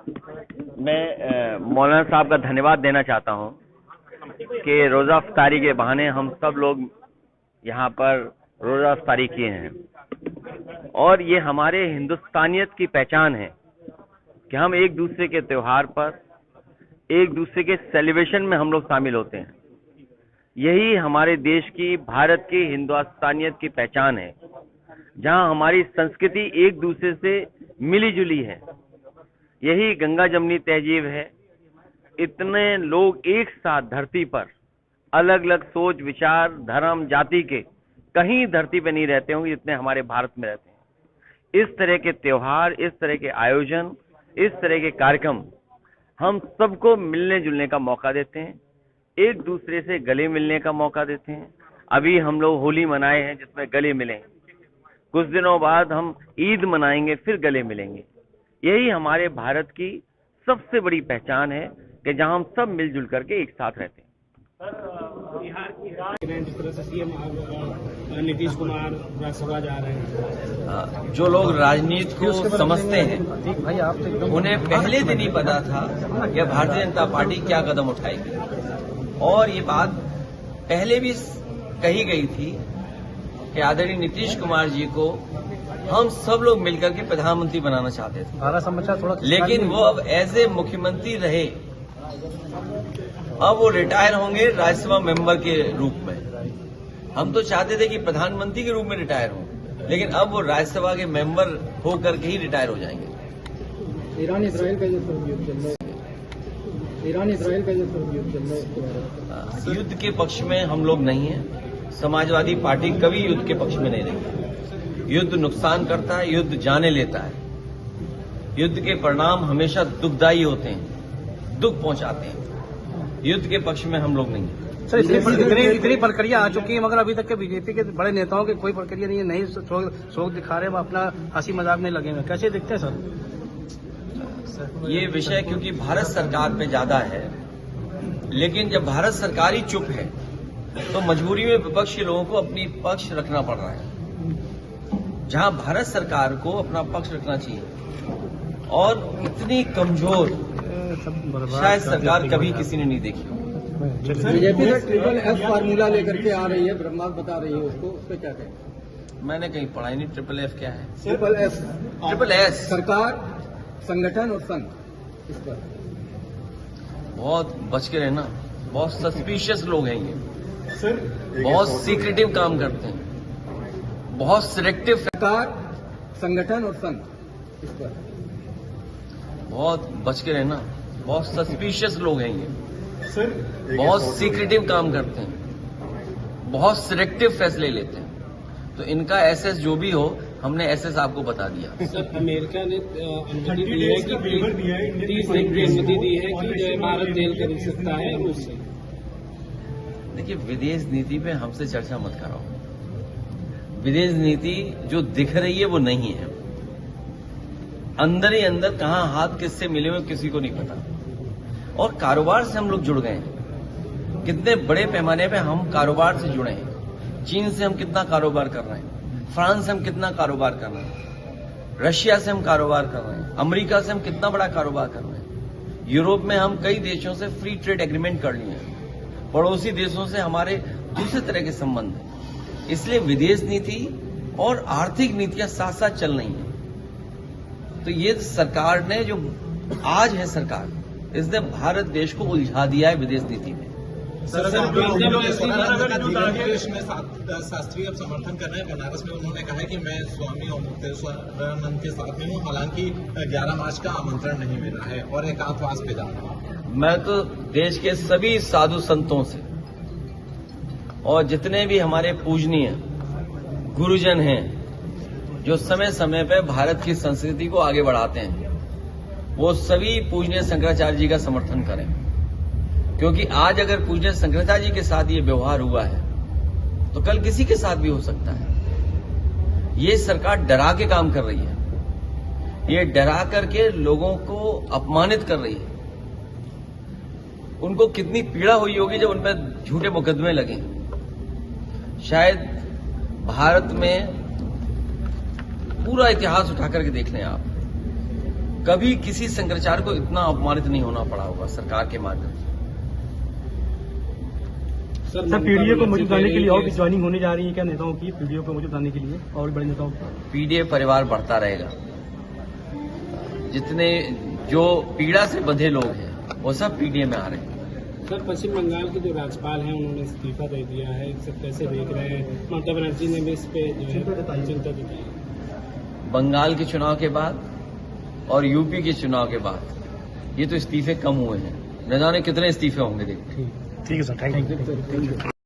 मैं मौलाना साहब का धन्यवाद देना चाहता हूं कि रोज़ा अफ्तारी के बहाने हम सब लोग यहाँ पर रोज़ा अफ्तारी किए हैं और ये हमारे हिंदुस्तानियत की पहचान है कि हम एक दूसरे के त्योहार पर, एक दूसरे के सेलिब्रेशन में हम लोग शामिल होते हैं। यही हमारे देश की, भारत की हिंदुस्तानियत की पहचान है, जहां हमारी संस्कृति एक दूसरे से मिली जुली है। यही गंगा जमनी तहजीब है। इतने लोग एक साथ धरती पर, अलग अलग सोच विचार धर्म जाति के, कहीं धरती पे नहीं रहते होंगे जितने हमारे भारत में रहते हैं। इस तरह के त्योहार, इस तरह के आयोजन, इस तरह के कार्यक्रम हम सबको मिलने जुलने का मौका देते हैं, एक दूसरे से गले मिलने का मौका देते हैं। अभी हम लोग होली मनाए हैं जिसमें गले मिले, कुछ दिनों बाद हम ईद मनाएंगे, फिर गले मिलेंगे। यही हमारे भारत की सबसे बड़ी पहचान है कि जहां हम सब मिलजुल करके एक साथ रहते हैं। बिहार की जिस तरह से सीएम नीतीश कुमार राज्यसभा जा रहे हैं, जो लोग राजनीति को समझते हैं उन्हें पहले दिन ही पता था कि भारतीय जनता पार्टी क्या कदम उठाएगी, और ये बात पहले भी कही गई थी कि आदरणीय नीतीश कुमार जी को हम सब लोग मिलकर के प्रधानमंत्री बनाना चाहते थे। लेकिन वो अब एज ए मुख्यमंत्री रहे, अब वो रिटायर होंगे राज्यसभा मेंबर के रूप में। हम तो चाहते थे कि प्रधानमंत्री के रूप में रिटायर हों, लेकिन अब वो राज्यसभा के मेंबर होकर के ही रिटायर हो जाएंगे। ईरान इसराइल का जो युद्ध चल रहा है, ईरान इसराइल का जो युद्ध चल रहा है, युद्ध के पक्ष में हम लोग नहीं हैं। समाजवादी पार्टी कभी युद्ध के पक्ष में नहीं रही। युद्ध नुकसान करता है, युद्ध जाने लेता है। युद्ध के परिणाम हमेशा दुखदायी होते हैं, दुख पहुंचाते हैं। युद्ध के पक्ष में हम लोग नहीं हैं। सर, इतनी प्रक्रिया आ चुकी है, मगर अभी तक के बीजेपी के बड़े नेताओं की कोई प्रक्रिया नहीं है, नहीं शोक दिखा रहे, वो अपना हंसी मजाक में लगे हुए। कैसे दिखते हैं सर ये विषय? क्योंकि भारत सरकार पे ज्यादा है, लेकिन जब भारत सरकार ही चुप है तो मजबूरी में विपक्ष के लोगों को अपनी पक्ष रखना पड़ रहा है, जहां भारत सरकार को अपना पक्ष रखना चाहिए। और इतनी कमजोर शायद सरकार कभी किसी ने नहीं देखी। बीजेपी का ट्रिपल एस फार्मूला लेकर के आ रही है, ब्रह्मास्त्र बता रही है उसको, उस पर क्या कहें? मैंने कहीं पढ़ा ही नहीं। ट्रिपल एफ क्या है? ट्रिपल एस सरकार, संगठन और संघ। इस पर बहुत बच के रहना। बहुत सस्पिशियस लोग हैं ये, बहुत सीक्रेटिव काम करते हैं, बहुत सिलेक्टिव। सरकार, संगठन और संघ। इस पर बहुत बच के रहना। बहुत सस्पिशियस लोग हैं ये, बहुत सीक्रेटिव काम करते हैं, बहुत सिलेक्टिव फैसले लेते हैं। तो इनका एसएस जो भी हो, हमने एसएस आपको बता दिया। सर, अमेरिका ने अनुमति दी है कि 30 दिन की अनुमति दी है कि जो है भारत जेल कर सकता है रूस से। देखिए, विदेश नीति पे हमसे चर्चा मत कराओ। विदेश नीति जो दिख रही है वो नहीं है। अंदर ही अंदर कहां हाथ किससे मिले हुए किसी को नहीं पता। और कारोबार से हम लोग जुड़ गए हैं। कितने बड़े पैमाने पे हम कारोबार से जुड़े हैं। चीन से हम कितना कारोबार कर रहे हैं, फ्रांस से हम कितना कारोबार कर रहे हैं, रशिया से हम कारोबार कर रहे हैं, अमेरिका से हम कितना बड़ा कारोबार कर रहे हैं। यूरोप में हम कई देशों से फ्री ट्रेड एग्रीमेंट कर लिए हैं। पड़ोसी देशों से हमारे दूसरे तरह के संबंध हैं। इसलिए विदेश नीति और आर्थिक नीतियां साथ साथ चल रही हैं। तो ये सरकार ने, जो आज है सरकार, इसने भारत देश को उलझा दिया है विदेश नीति में। शास्त्री अब समर्थन कर रहे हैं। बनारस में उन्होंने कहा है कि मैं स्वामी और मुक्तेश्वरानंद के साथ में हूँ, हालांकि 11 मार्च का आमंत्रण नहीं मिला है और एकांतवास पे जा रहा हूँ। मैं तो देश के सभी साधु संतों से और जितने भी हमारे पूजनीय गुरुजन हैं, जो समय समय पर भारत की संस्कृति को आगे बढ़ाते हैं, वो सभी पूजनीय शंकराचार्य जी का समर्थन करें। क्योंकि आज अगर पूजनीय शंकराचार्य जी के साथ ये व्यवहार हुआ है तो कल किसी के साथ भी हो सकता है। ये सरकार डरा के काम कर रही है। ये डरा करके लोगों को अपमानित कर रही है। उनको कितनी पीड़ा हुई होगी जब उन पर झूठे मुकदमे लगे। शायद भारत में पूरा इतिहास उठा करके देख लें आप, कभी किसी शंकराचार्य को इतना अपमानित नहीं होना पड़ा होगा सरकार के माध्यम से। सर पीडीए को मौजूद लाने के लिए और भी ज्वाइनिंग होने जा रही है क्या नेताओं की, पीडीए को मौजूद लाने के लिए और बड़े नेताओं की? पीडीए परिवार बढ़ता रहेगा। जितने जो पीड़ा से बंधे लोग हैं वो सब पीडीए में आ रहे हैं। सर पश्चिम बंगाल के जो राज्यपाल हैं उन्होंने इस्तीफा दे दिया है, सब कैसे देख रहे हैं? ममता बनर्जी ने भी इस पे जो है चिंता जताई। बंगाल के चुनाव के बाद और यूपी के चुनाव के बाद ये तो इस्तीफे कम हुए हैं, न जाने कितने इस्तीफे होंगे। देखिए ठीक है सर, थैंक यू।